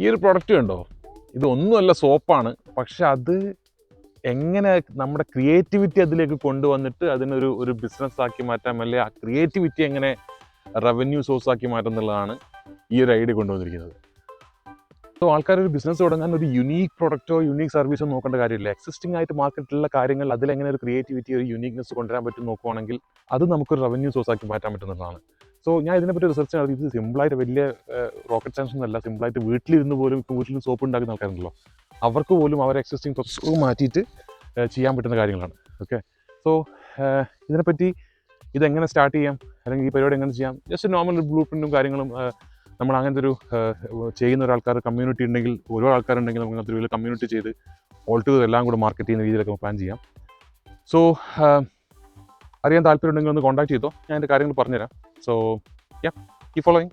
ഈ ഒരു പ്രൊഡക്റ്റ് കണ്ടോ, ഇതൊന്നുമല്ല സോപ്പാണ്, പക്ഷെ അത് എങ്ങനെ നമ്മുടെ ക്രിയേറ്റിവിറ്റി അതിലേക്ക് കൊണ്ടുവന്നിട്ട് അതിനൊരു ഒരു ബിസിനസ് ആക്കി മാറ്റാം, അല്ലെ ആ ക്രിയേറ്റിവിറ്റി എങ്ങനെ റവന്യൂ സോഴ്സ് ആക്കി മാറ്റും എന്നുള്ളതാണ് ഈ ഒരു ഐഡിയ കൊണ്ടുവന്നിരിക്കുന്നത്. സോ ആൾക്കാർ ഒരു ബിസിനസ് തുടങ്ങാൻ ഒരു യുണീക്ക് പ്രൊഡക്റ്റോ യുണീക്ക് സർവീസോ നോക്കേണ്ട കാര്യമില്ല. എക്സിസ്റ്റിംഗ് ആയിട്ട് മാർക്കറ്റിലുള്ള കാര്യങ്ങൾ അതിലെങ്ങനെ ഒരു ക്രിയേറ്റിവിറ്റി ഒരു യുണീക്നെസ് കൊണ്ടുവരാൻ പറ്റും നോക്കുവാണെങ്കിൽ അത് നമുക്കൊരു റവന്യൂ സോഴ്സ് ആക്കി മാറ്റാൻ പറ്റുന്നതാണ്. സോ ഞാൻ ഇതിനെപ്പറ്റി റിസർച്ച് നടത്തി. ഇത് സിമ്പിളായിട്ട് വലിയ റോക്കറ്റ് സയൻസ് ഒന്നല്ല. സിമ്പിളായിട്ട് വീട്ടിലിരുന്ന് പോലും ഇപ്പോൾ വീട്ടിൽ സോപ്പ് ഉണ്ടാക്കുന്ന ആൾക്കാരുണ്ടല്ലോ, അവർക്ക് പോലും അവരെ എക്സിസ്റ്റിംഗ് പ്രൊസസ് മാറ്റിയിട്ട് ചെയ്യാൻ പറ്റുന്ന കാര്യങ്ങളാണ്. ഓക്കെ, സോ ഇതിനെപ്പറ്റി ഇതെങ്ങനെ സ്റ്റാർട്ട് ചെയ്യാം, അല്ലെങ്കിൽ ഈ പരിപാടി എങ്ങനെ ചെയ്യാം, ജസ്റ്റ് നോർമൽ ബ്ലൂ പ്രിൻറ്റും കാര്യങ്ങളും നമ്മൾ അങ്ങനത്തെ ഒരു ചെയ്യുന്ന ഒരാൾക്കാർ കമ്മ്യൂണിറ്റി ഉണ്ടെങ്കിൽ, ഓരോ ആൾക്കാരുണ്ടെങ്കിൽ നമുക്ക് അങ്ങനത്തെ ഒരു കമ്മ്യൂണിറ്റി ചെയ്ത് ഓൾട്ടുഗർ എല്ലാം കൂടെ മാർക്കറ്റ് ചെയ്യുന്ന രീതിയിലൊക്കെ പ്ലാൻ ചെയ്യാം. സോ അറിയാൻ താല്പര്യം ഉണ്ടെങ്കിൽ ഒന്ന് കോൺടാക്ട് ചെയ്തോ, ഞാൻ എൻ്റെ കാര്യങ്ങൾ പറഞ്ഞുതരാം. So yeah, keep following.